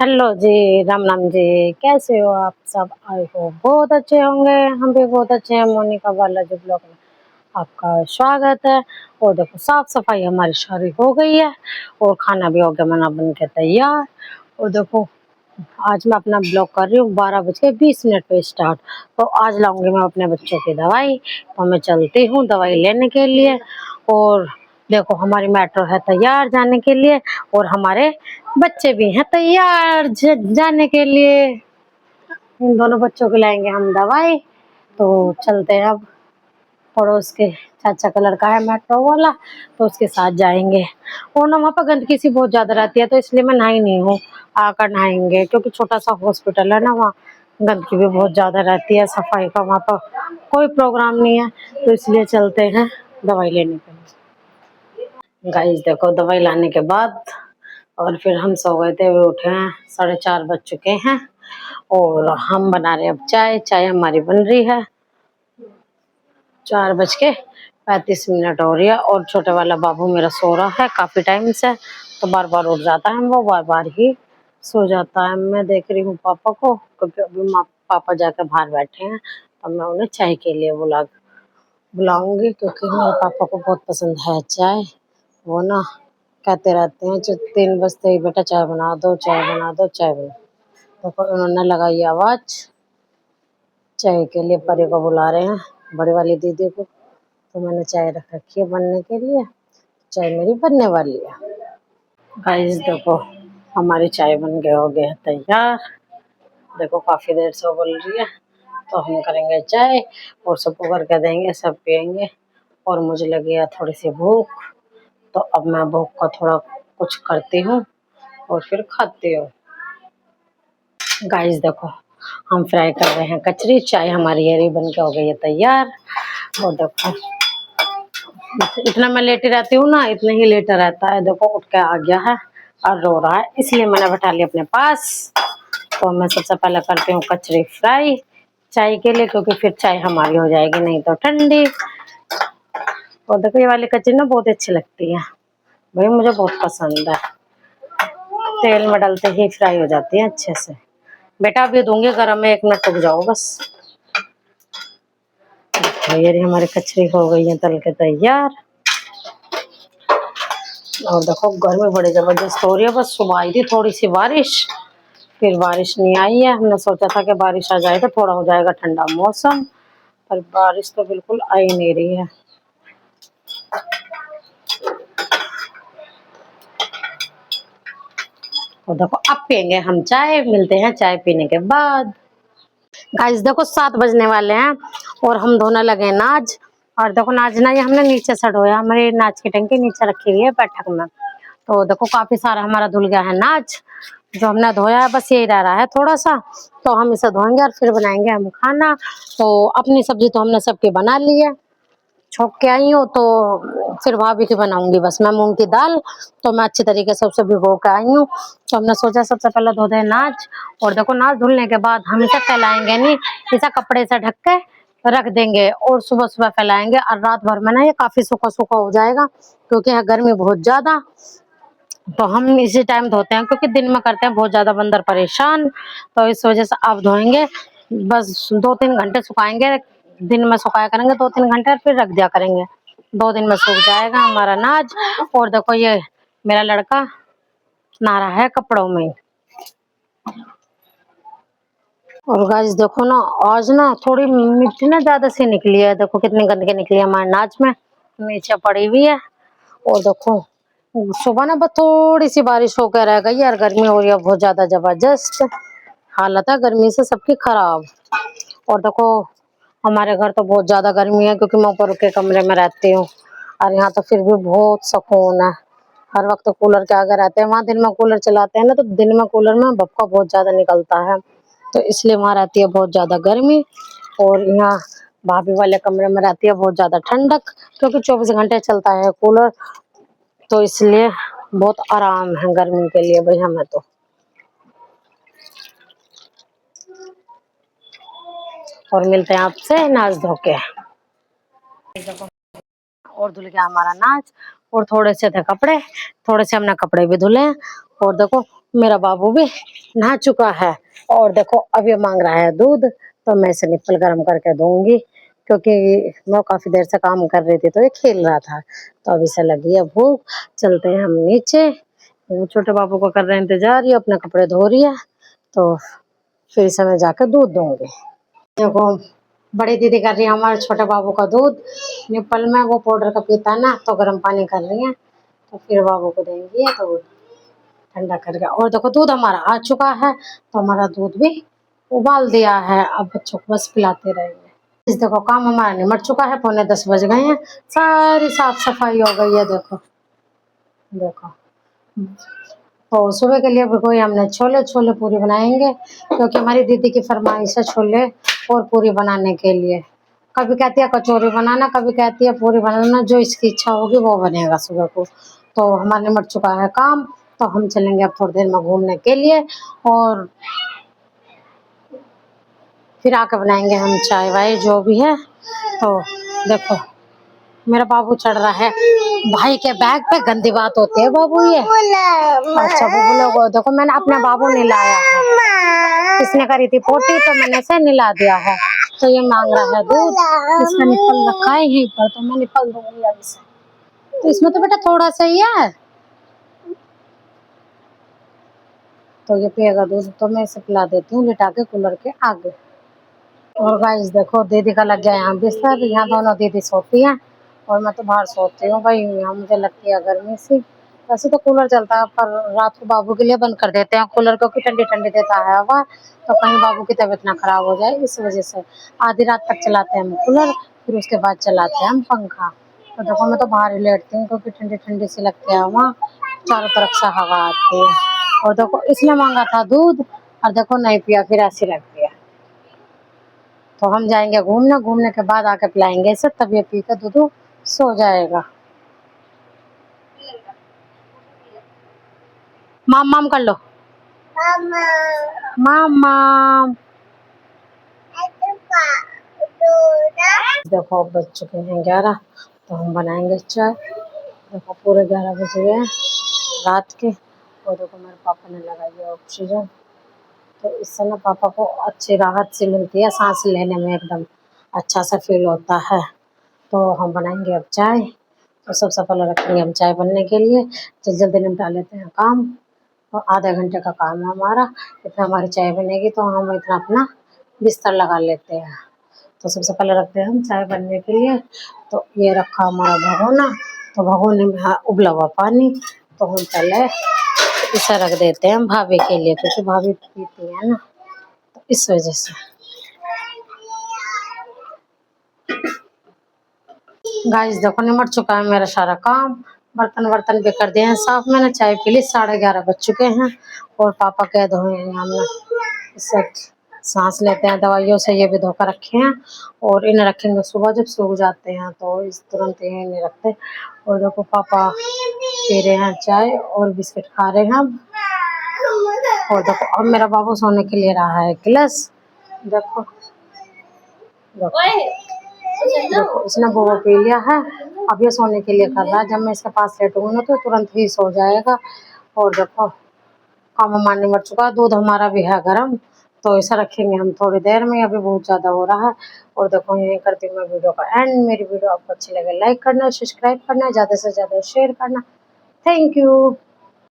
Hello जी, राम राम जी। कैसे हो आप सब? आई होप बहुत अच्छे होंगे। हम भी बहुत अच्छे हैं। मोनिका बालाजी ब्लॉग में आपका स्वागत है। और देखो, साफ सफाई हमारी सारी हो गई है और खाना भी हो गया बना बन के तैयार। और देखो, आज मैं अपना ब्लॉग कर रही हूँ 12:20 पे स्टार्ट। तो आज लाऊंगी मैं अपने बच्चों की दवाई। तो मैं चलती हूँ दवाई लेने के लिए। और देखो, हमारी मेट्रो है तैयार जाने के लिए और हमारे बच्चे भी हैं तैयार जाने के लिए। इन दोनों बच्चों को लाएंगे हम दवाई। तो चलते हैं अब। पड़ोस के चाचा का लड़का है मेट्रो वाला, तो उसके साथ जाएंगे। और ना वहाँ पर गंदगी सी बहुत ज्यादा रहती है, तो इसलिए मैं नहाई नहीं हूँ। आकर नहाएंगे, क्योंकि छोटा सा हॉस्पिटल है ना, वहाँ गंदगी भी बहुत ज्यादा रहती है। सफाई का वहाँ पर कोई प्रोग्राम नहीं है, तो इसलिए चलते हैं दवाई लेने के लिए। गाइस देखो, दवाई लाने के बाद और फिर हम सो गए थे, वो उठे हैं, 4:30 बज चुके हैं। और हम बना रहे अब चाय। चाय हमारी बन रही है। 4:35 हो रही है। और छोटे वाला बाबू मेरा सो रहा है काफी टाइम से, तो बार बार उठ जाता है, वो बार बार ही सो जाता है। मैं देख रही हूँ पापा को, क्योंकि अभी पापा जाकर बाहर बैठे हैं। तो मैं उन्हें चाय के लिए बुलाऊंगी, क्योंकि मेरे पापा को बहुत पसंद है चाय। वो ना कहते रहते हैं, जब 3 बजते ही बेटा चाय बना दो, चाय बना दो, चाय बना। तो उन्होंने लगाई आवाज चाय के लिए। परी को बुला रहे हैं, बड़ी वाली दीदी को। तो मैंने चाय रख रखी है बनने के लिए। चाय मेरी बनने वाली है। गाइस देखो, हमारी चाय बन के हो गई है तैयार। देखो, काफी देर से उबल रही है। तो हम करेंगे चाय और सबको करके देंगे, सब पियेंगे। और मुझे लगी है थोड़ी सी भूख, तो अब मैं भूख का थोड़ा कुछ करती हूँ और फिर खाती हूँ। गाइस देखो, हम फ्राई कर रहे हैं कचरी। चाय हमारी हरी बन के हो गई है तैयार। और देखो, इतना मैं लेटी रहती हूँ ना, इतने ही लेटा रहता है। देखो, उठ के आ गया है और रो रहा है, इसलिए मैंने बैठा लिया अपने पास। तो मैं सबसे पहले करती हूँ कचरी फ्राई चाय के लिए, क्योंकि फिर चाय हमारी हो जाएगी, नहीं तो ठंडी। और देखो, ये वाली कचरी ना बहुत अच्छी लगती है भाई, मुझे बहुत पसंद है। तेल में डालते ही फ्राई हो जाती है अच्छे से। बेटा अभी दूंगी गरम में, 1 मिनट रुक जाओ बस। ये रही हमारी कचरी हो गई है तल के तैयार। और देखो, गर्मी बड़ी जबरदस्त हो रही है। बस सुबह आई थी थोड़ी सी बारिश, फिर बारिश नहीं आई है। हमने सोचा था कि बारिश आ जाए तो थोड़ा हो जाएगा ठंडा मौसम, पर बारिश तो बिल्कुल आ ही नहीं रही है। तो देखो, अब पियेंगे हम चाय। मिलते हैं चाय पीने के बाद। गाइस देखो, 7 बजने वाले हैं और हम धोने लगे नाज। और देखो, नाज ना ये हमने नीचे से धोया। हमारी नाज की टंकी नीचे रखी हुई है बैठक में। तो देखो, काफी सारा हमारा धुल गया है नाज, जो हमने धोया है। बस यही रह रहा है थोड़ा सा, तो हम इसे धोएंगे और फिर बनाएंगे हम खाना। तो अपनी सब्जी तो हमने सबकी बना ली है, छोक के आई हूँ। तो फिर भाभी की बनाऊंगी बस मैं, मूंग की दाल। तो मैं अच्छी तरीके से उसे भिगो के आई हूँ। तो हमने सोचा सबसे पहले धो दे नाच। और देखो, नाच धुलने के बाद हम इसे फैलाएंगे नहीं, इसे कपड़े से ढक के रख देंगे और सुबह सुबह फैलाएंगे। और रात भर में ना ये काफी सूखा सूखा हो जाएगा, क्योंकि है गर्मी बहुत ज्यादा। तो हम इसी टाइम धोते हैं, क्योंकि दिन में करते हैं बहुत ज्यादा बंदर परेशान। तो इस वजह से आप धोएंगे बस 2-3 घंटे सुखाएंगे। दिन में सुखाया करेंगे 2-3 घंटे और फिर रख दिया करेंगे, 2 दिन में सूख जाएगा हमारा अनाज। और देखो, ये मेरा लड़का नहा रहा है कपड़ों में। और गाइस देखो ना, आज ना थोड़ी मिट्टी ना ज्यादा सी निकली है। देखो कितनी गंदगी निकली है हमारे अनाज में, नीचे पड़ी हुई है। और देखो, सुबह ना बस थोड़ी सी बारिश होकर रह गई और गर्मी हो रही है बहुत ज्यादा जबरदस्त। हालत है गर्मी से सबकी खराब। और देखो, हमारे घर तो बहुत ज्यादा गर्मी है, क्योंकि मैं ऊपर के कमरे में रहती हूँ। और यहाँ तो फिर भी बहुत सुकून है। हर वक्त तो कूलर के आगे रहते हैं। वहाँ दिन में कूलर चलाते हैं ना, तो दिन में कूलर में भपका बहुत ज्यादा निकलता है, तो इसलिए वहाँ रहती है बहुत ज्यादा गर्मी। और यहाँ भाभी वाले कमरे में रहती है बहुत ज्यादा ठंडक, क्योंकि 24 घंटे चलता है कूलर। तो इसलिए बहुत आराम है गर्मी के लिए भाई हमें तो। और मिलते हैं आपसे नाच धो के। और धुल गया हमारा नाच। और थोड़े से थे कपड़े, थोड़े से हमने कपड़े भी धुले। और देखो, मेरा बाबू भी नहा चुका है और देखो अब ये मांग रहा है दूध, तो मैं इसे निप्पल गर्म करके दूंगी क्योंकि मैं काफी देर से काम कर रही थी तो ये खेल रहा था। तो अब इसे लगी है भूख, चलते हैं हम नीचे। छोटे बाबू को कर रहे हैं इंतजार, ये अपने कपड़े धो रही है तो फिर इसे मैं जाकर दूध दूंगी। देखो बड़ी दीदी कर रही है हमारे छोटे बाबू का दूध निप्पल में, वो पाउडर का पीता है ना तो गर्म पानी कर रही है, तो फिर बाबू को देंगी तो ठंडा करके। और देखो दूध हमारा आ चुका है तो हमारा दूध भी उबाल दिया है, अब बच्चों को बस पिलाते रहेंगे। इस देखो काम हमारा निमट चुका है, 9:45 बज गए हैं, सारी साफ सफाई हो गई है। देखो देखो तो सुबह के लिए कोई हमने छोले छोले पूरी बनाएंगे क्योंकि हमारी दीदी की फरमाइश है छोले और पूरी बनाने के लिए। कभी कहती है कचौरी बनाना, कभी कहती है पूरी बनाना, जो इसकी इच्छा होगी वो बनेगा सुबह को। तो हमारा निमट चुका है काम, तो हम चलेंगे अब थोड़ी देर में घूमने के लिए और फिर आके बनाएंगे हम चाय वाय जो भी है। तो देखो मेरा बाबू चढ़ रहा है भाई के बैग पे, गंदी बात होती है बाबू ये। अच्छा वो लोग देखो मैंने अपने बाबू नहीं लाया है, किसने करी थी पोटी तो मैंने इसे निला दिया है। तो ये मांग रहा है दूध, इसका निप्पल रखा है यहीं पर तो मैं निप्पल दूंगी अब इसे। तो इसमें तो बेटा थोड़ा सा ही है, तो ये पिएगा दूध तो मैं इसे पिला देती हूँ लिटा के कूलर के आगे। और गाइस देखो दीदी का लग गया यहाँ बिस्तर, यहाँ दोनों दीदी सोती हैं और मैं तो बाहर सोती हूँ भाई, यहाँ मुझे लगती है गर्मी सी। वैसे तो कूलर चलता है पर रात को बाबू के लिए बंद कर देते हैं कूलर क्योंकि ठंडी ठंडी देता है हवा, तो कहीं बाबू की तबीयत ना खराब हो जाए इस वजह से आधी रात तक चलाते हैं हम कूलर, फिर उसके बाद चलाते हैं हम पंखा। तो देखो मैं तो बाहर ही लेटती हूँ क्योंकि ठंडी ठंडी सी लगती है हवा, चारों तरफ से हवा आती है। और देखो इसने मांगा था दूध और देखो नहीं पिया, फिर ऐसी रख दिया। तो हम जाएंगे घूमने, घूमने के बाद आके पिलाएंगे इसे, तब ये पी कर दूध सो जाएगा। माम माम कर लो, मामा। देखो अब बज चुके हैं 11, तो हम बनाएंगे चाय। देखो पूरे 11 बज गए हैं रात के। और देखो मेरे पापा ने लगाई है ऑक्सीजन, तो इससे ना पापा को अच्छी राहत सी मिलती है, सांस लेने में एकदम अच्छा सा फील होता है। तो हम बनाएंगे अब चाय, तो सबसे पहले रखेंगे हम चाय बनने के लिए, जल्दी जल्दी निपटा लेते हैं काम। और आधे घंटे का काम है हमारा, इतना हमारी चाय बनेगी तो हम इतना अपना बिस्तर लगा लेते हैं। तो सबसे पहले रखते हैं हम चाय बनने के लिए। तो ये रखा हमारा भगोना, तो भगोने में है उबला हुआ पानी, तो हम पहले इसे रख देते हैं भाभी के लिए क्योंकि भाभी पीती है ना, तो इस वजह से। गाइस देखो निमट चुका है मेरा सारा काम, बर्तन वर्तन भी कर दिए हैं साफ, मैंने चाय पी ली, 11:30 बज चुके हैं। और पापा कह दो हमने इससे सांस लेते हैं दवाइयों से, ये भी धोकर रखे हैं और इन्हें रखेंगे सुबह जब सो जाते हैं, तो इस तुरंत ये नहीं रखते। और देखो पापा पी रहे हैं चाय और बिस्किट खा रहे हैं अब। और देखो अब मेरा बाबू सोने के लिए रहा है गिलास, देखो देखो देखो इसने वो पी लिया है, अब ये सोने के लिए कर रहा है, जब मैं इसके पास लेटूंगी ना तो तुरंत ही सो जाएगा। और देखो काम हमारा निमट चुका है, दूध हमारा भी है गर्म, तो ऐसा रखेंगे हम थोड़ी देर में, अभी बहुत ज़्यादा हो रहा है। और देखो यही करती हूँ मैं वीडियो का एंड। मेरी वीडियो आपको अच्छी लगे लाइक करना, सब्सक्राइब करना, ज़्यादा से ज़्यादा शेयर करना। Thank you.